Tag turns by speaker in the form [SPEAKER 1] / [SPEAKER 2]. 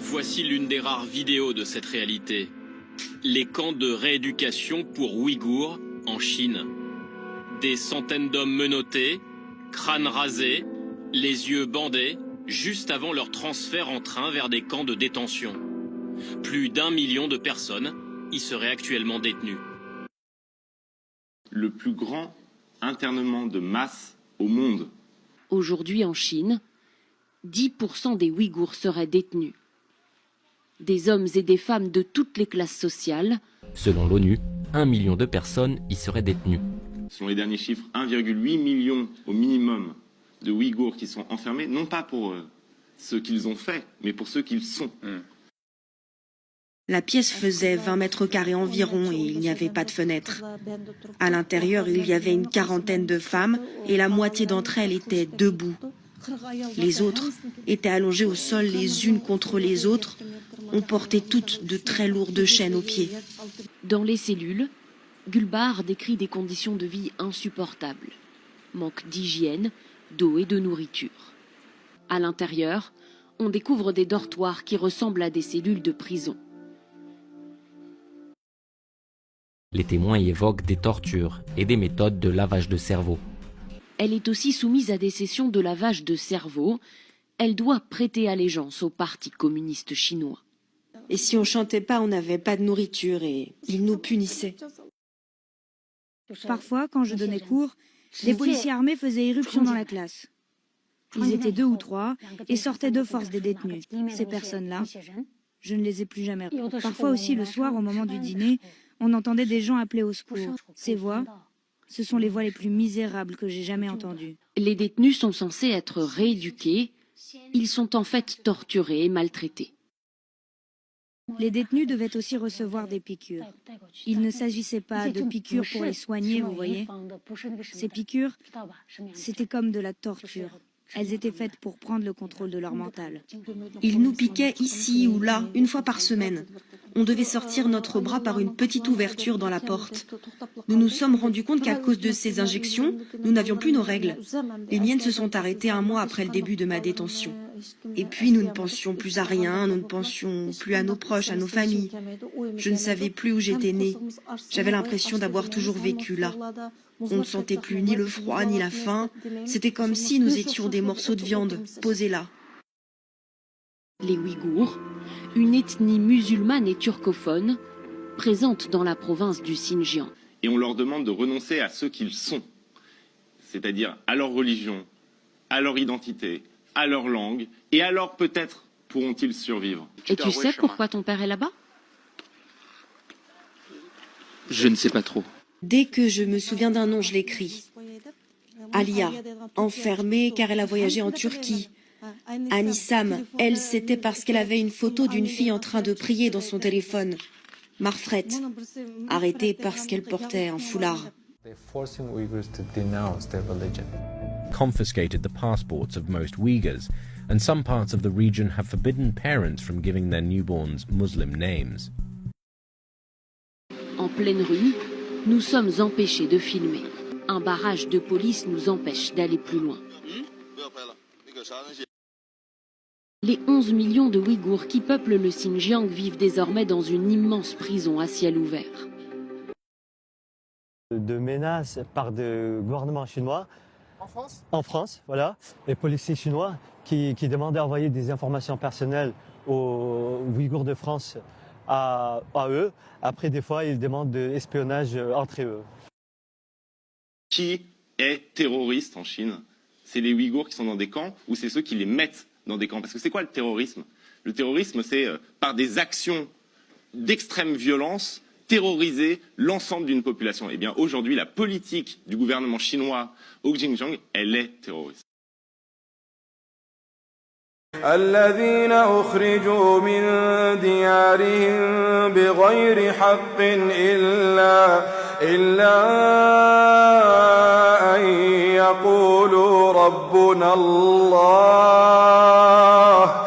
[SPEAKER 1] Voici l'une des rares vidéos de cette réalité. Les camps de rééducation pour Ouïghours en Chine. Des centaines d'hommes menottés, crânes rasés, les yeux bandés, juste avant leur transfert en train vers des camps de détention. Plus d'1 million de personnes y seraient actuellement détenues.
[SPEAKER 2] Le plus grand internement de masse au monde.
[SPEAKER 3] Aujourd'hui en Chine, 10% des Ouïghours seraient détenus. Des hommes et des femmes de toutes les classes sociales.
[SPEAKER 4] Selon l'ONU, 1 million de personnes y seraient détenues.
[SPEAKER 2] Selon les derniers chiffres, 1,8 million au minimum de Ouïghours qui sont enfermés, non pas pour ce qu'ils ont fait, mais pour ce qu'ils sont.
[SPEAKER 5] La pièce faisait 20 mètres carrés environ et il n'y avait pas de fenêtre. À l'intérieur, il y avait une quarantaine de femmes et la moitié d'entre elles étaient debout. Les autres étaient allongées au sol les unes contre les autres. On portait toutes de très lourdes chaînes aux pieds.
[SPEAKER 3] Dans les cellules, Gulbar décrit des conditions de vie insupportables. Manque d'hygiène, d'eau et de nourriture. À l'intérieur, on découvre des dortoirs qui ressemblent à des cellules de prison.
[SPEAKER 4] Les témoins y évoquent des tortures et des méthodes de lavage de cerveau.
[SPEAKER 3] Elle est aussi soumise à des sessions de lavage de cerveau. Elle doit prêter allégeance au Parti communiste chinois.
[SPEAKER 5] Et si on chantait pas, on n'avait pas de nourriture et ils nous punissaient.
[SPEAKER 6] Parfois, quand je donnais cours, les policiers armés faisaient irruption dans la classe. Ils étaient 2 ou 3 et sortaient de force des détenus. Ces personnes-là, je ne les ai plus jamais revues. Parfois aussi, le soir, au moment du dîner, on entendait des gens appeler au secours. Ces voix, ce sont les voix les plus misérables que j'ai jamais entendues.
[SPEAKER 3] Les détenus sont censés être rééduqués. Ils sont en fait torturés et maltraités.
[SPEAKER 6] Les détenus devaient aussi recevoir des piqûres. Il ne s'agissait pas de piqûres pour les soigner, vous voyez. Ces piqûres, c'était comme de la torture. Elles étaient faites pour prendre le contrôle de leur mental.
[SPEAKER 5] Ils nous piquaient ici ou là, une fois par semaine. On devait sortir notre bras par une petite ouverture dans la porte. Nous nous sommes rendus compte qu'à cause de ces injections, nous n'avions plus nos règles. Les miennes se sont arrêtées 1 mois après le début de ma détention. Et puis nous ne pensions plus à rien, nous ne pensions plus à nos proches, à nos familles. Je ne savais plus où j'étais née. J'avais l'impression d'avoir toujours vécu là. On ne sentait plus ni le froid ni la faim. C'était comme si nous étions des morceaux de viande posés là.
[SPEAKER 3] Les Ouïghours, une ethnie musulmane et turcophone, présente dans la province du Xinjiang.
[SPEAKER 2] Et on leur demande de renoncer à ce qu'ils sont, c'est-à-dire à leur religion, à leur identité, à leur langue, et alors peut-être pourront-ils survivre.
[SPEAKER 3] Et tu sais pourquoi ton père est là-bas?
[SPEAKER 7] Je ne sais pas trop.
[SPEAKER 5] Dès que je me souviens d'un nom, je l'écris. Alia, enfermée car elle a voyagé en Turquie. Anissam, elle, c'était parce qu'elle avait une photo d'une fille en train de prier dans son téléphone. Marfret, arrêtée parce qu'elle portait un foulard.
[SPEAKER 8] Confiscated the passports of most Uyghurs, and some parts of the region have forbidden parents from giving their newborns Muslim names.
[SPEAKER 3] En pleine rue, nous sommes empêchés de filmer. Un barrage de police nous empêche d'aller plus loin. Les 11 millions de Ouïghours qui peuplent le Xinjiang vivent désormais dans une immense prison à ciel ouvert.
[SPEAKER 9] De menaces par le gouvernement chinois. En France ? En France, voilà. Les policiers chinois qui demandaient d'envoyer des informations personnelles aux Ouïghours de France à eux. Après, des fois, ils demandent de l'espionnage entre eux.
[SPEAKER 2] Qui est terroriste en Chine? C'est les Ouïghours qui sont dans des camps ou c'est ceux qui les mettent dans des camps? Parce que c'est quoi le terrorisme? Le terrorisme, c'est par des actions d'extrême violence, terroriser l'ensemble d'une population. Eh bien, aujourd'hui, la politique du gouvernement chinois au Xinjiang, elle est terroriste.
[SPEAKER 10] الذين أخرجوا من ديارهم بغير حق إلا أن يقولوا ربنا الله